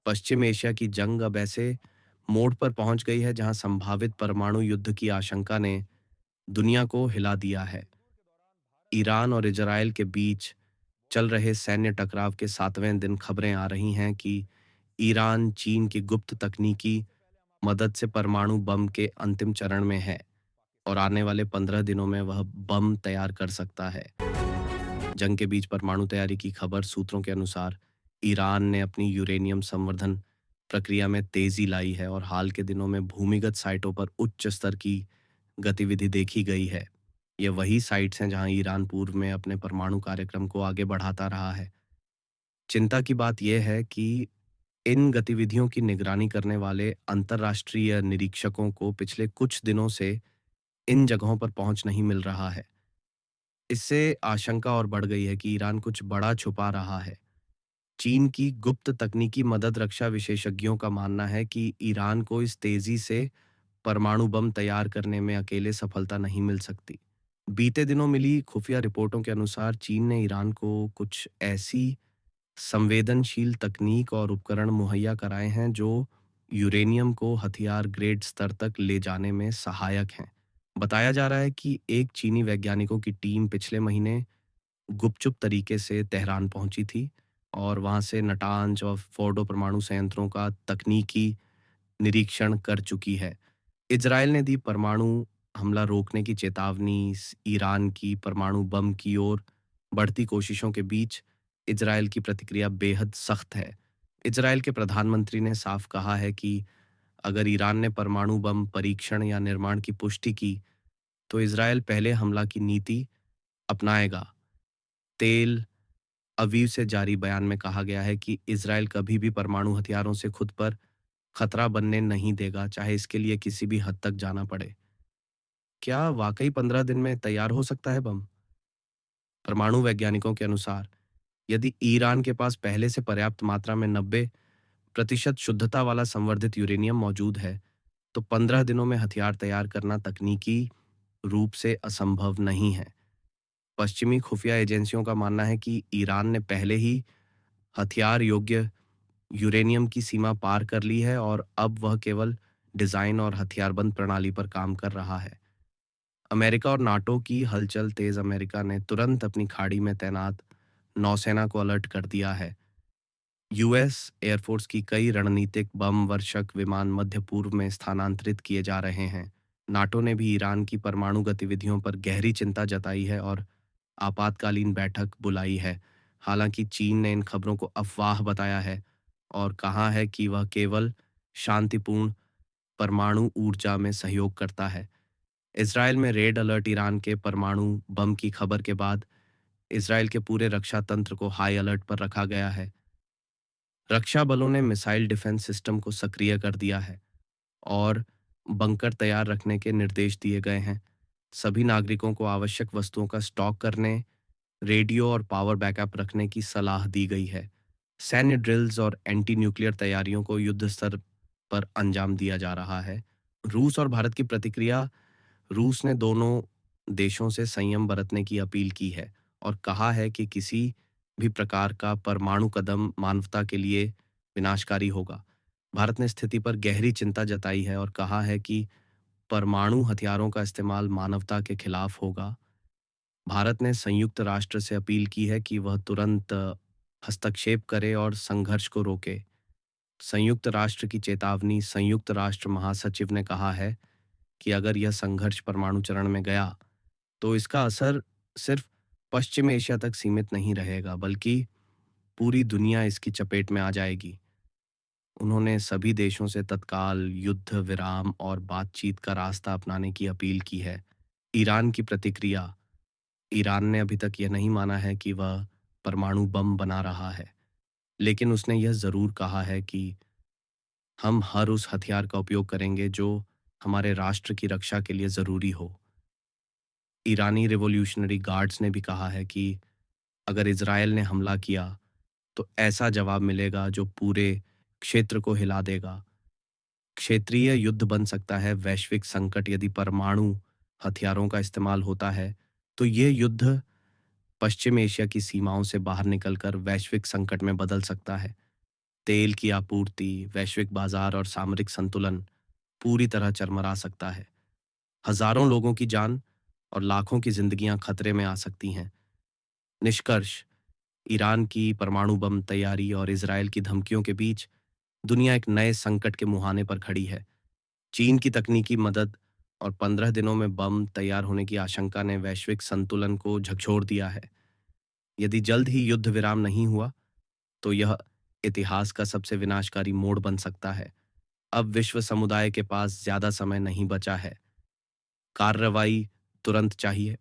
पश्चिम Asia की जंग अब ऐसे मोड़ पर पहुंच गई है जहां संभावित परमाणु युद्ध की आशंका ने दुनिया को हिला दिया है। ईरान और इजरायल के बीच चल रहे सैन्य टकराव के 7वें दिन खबरें आ रही हैं कि ईरान चीन की गुप्त तकनीकी मदद से परमाणु बम के अंतिम चरण में है और आने वाले 15 दिनों में वह बम तैयार कर सकता है। जंग के बीच परमाणु तैयारी की खबर सूत्रों के अनुसार ईरान ने अपनी यूरेनियम संवर्धन प्रक्रिया में तेजी लाई है और हाल के दिनों में भूमिगत साइटों पर उच्च स्तर की गतिविधि देखी गई है। ये वही साइट्स हैं जहां ईरान पूर्व में अपने परमाणु कार्यक्रम को आगे बढ़ाता रहा है। चिंता की बात यह है कि इन गतिविधियों की निगरानी करने वाले अंतर्राष्ट्रीय निरीक्षकों को पिछले कुछ दिनों से इन जगहों पर पहुंच नहीं मिल रहा है। इससे आशंका और बढ़ गई है कि ईरान कुछ बड़ा छुपा रहा है। चीन की गुप्त तकनीकी मदद रक्षा विशेषज्ञों का मानना है कि ईरान को इस तेजी से परमाणु बम तैयार करने में अकेले सफलता नहीं मिल सकती। बीते दिनों मिली खुफिया रिपोर्टों के अनुसार चीन ने ईरान को कुछ ऐसी संवेदनशील तकनीक और उपकरण मुहैया कराए हैं जो यूरेनियम को हथियार ग्रेड स्तर तक ले जाने में सहायक हैं। बताया जा रहा है कि एक चीनी वैज्ञानिकों की टीम पिछले महीने गुपचुप तरीके से तेहरान पहुंची थी और वहां से नटांज और फोर्डो परमाणु संयंत्रों का तकनीकी निरीक्षण कर चुकी है। इजरायल ने दी परमाणु हमला रोकने की चेतावनी। ईरान की परमाणु बम की ओर बढ़ती कोशिशों के बीच इजरायल की प्रतिक्रिया बेहद सख्त है। इजरायल के प्रधानमंत्री ने साफ कहा है कि अगर ईरान ने परमाणु बम परीक्षण या निर्माण की पुष्टि की तो इजरायल पहले हमला की नीति अपनाएगा। तेल अवीव से जारी बयान में कहा गया है कि इजरायल कभी भी परमाणु हथियारों से खुद पर खतरा बनने नहीं देगा, चाहे इसके लिए किसी भी हद तक जाना पड़े। क्या वाकई 15 दिन में तैयार हो सकता है बम? परमाणु वैज्ञानिकों के अनुसार यदि ईरान के पास पहले से पर्याप्त मात्रा में 90% शुद्धता वाला संवर्धित यूरेनियम मौजूद है, तो 15 दिनों में हथियार तैयार करना तकनीकी रूप से असंभव नहीं है। पश्चिमी खुफिया एजेंसियों का मानना है कि ईरान ने पहले ही हथियार योग्य यूरेनियम की सीमा पार कर ली है और अब वह केवल डिजाइन और हथियारबंद प्रणाली पर काम कर रहा है। अमेरिका और नाटो की हलचल तेज। अमेरिका ने तुरंत अपनी खाड़ी में तैनात नौसेना को अलर्ट कर दिया है। यूएस एयरफोर्स की कई रणनीतिक बम वर्षक विमान मध्य पूर्व में स्थानांतरित किए जा रहे हैं। नाटो ने भी ईरान की परमाणु गतिविधियों पर गहरी चिंता जताई है और आपातकालीन बैठक बुलाई है। हालांकि चीन ने इन खबरों को अफवाह बताया है और कहा है कि वह केवल शांतिपूर्ण परमाणु ऊर्जा में सहयोग करता है। इसराइल में रेड अलर्ट। ईरान के परमाणु बम की खबर के बाद इसराइल के पूरे रक्षा तंत्र को हाई अलर्ट पर रखा गया है। रक्षा बलों ने मिसाइल डिफेंस सिस्टम को सक्रिय कर दिया है और बंकर तैयार रखने के निर्देश दिए गए हैं। सभी नागरिकों को आवश्यक वस्तुओं का स्टॉक करने, रेडियो और पावर बैकअप रखने की सलाह दी गई है। सैन्य ड्रिल्स और एंटी न्यूक्लियर तैयारियों को युद्ध स्तर पर अंजाम दिया जा रहा है। रूस और भारत की प्रतिक्रिया। रूस ने दोनों देशों से संयम बरतने की अपील की है और कहा है कि किसी भी प्रकार का परमाणु कदम मानवता के लिए विनाशकारी होगा। भारत ने स्थिति पर गहरी चिंता जताई है और कहा है कि परमाणु हथियारों का इस्तेमाल मानवता के खिलाफ होगा। भारत ने संयुक्त राष्ट्र से अपील की है कि वह तुरंत हस्तक्षेप करे और संघर्ष को रोके। संयुक्त राष्ट्र की चेतावनी। संयुक्त राष्ट्र महासचिव ने कहा है कि अगर यह संघर्ष परमाणु चरण में गया तो इसका असर सिर्फ पश्चिम एशिया तक सीमित नहीं रहेगा, बल्कि पूरी दुनिया इसकी चपेट में आ जाएगी। उन्होंने सभी देशों से तत्काल युद्ध विराम और बातचीत का रास्ता अपनाने की अपील की है। ईरान की प्रतिक्रिया। ईरान ने अभी तक यह नहीं माना है कि वह परमाणु बम बना रहा है, लेकिन उसने यह जरूर कहा है कि हम हर उस हथियार का उपयोग करेंगे जो हमारे राष्ट्र की रक्षा के लिए जरूरी हो। ईरानी रिवॉल्यूशनरी गार्ड्स ने भी कहा है कि अगर इजरायल ने हमला किया तो ऐसा जवाब मिलेगा जो पूरे क्षेत्र को हिला देगा। क्षेत्रीय युद्ध बन सकता है वैश्विक संकट। यदि परमाणु हथियारों का इस्तेमाल होता है तो ये युद्ध पश्चिम एशिया की सीमाओं से बाहर निकलकर वैश्विक संकट में बदल सकता है। तेल की आपूर्ति, वैश्विक बाजार और सामरिक संतुलन पूरी तरह चरमरा सकता है। हजारों लोगों की जान और लाखों की जिंदगियां खतरे में आ सकती हैं। निष्कर्ष, ईरान की परमाणु बम तैयारी और इजरायल की धमकियों के बीच दुनिया एक नए संकट के मुहाने पर खड़ी है। चीन की तकनीकी मदद और 15 दिनों में बम तैयार होने की आशंका ने वैश्विक संतुलन को झकझोर दिया है। यदि जल्द ही युद्ध विराम नहीं हुआ, तो यह इतिहास का सबसे विनाशकारी मोड़ बन सकता है। अब विश्व समुदाय के पास ज्यादा समय नहीं बचा है। कार्रवाई तुरंत चाहिए।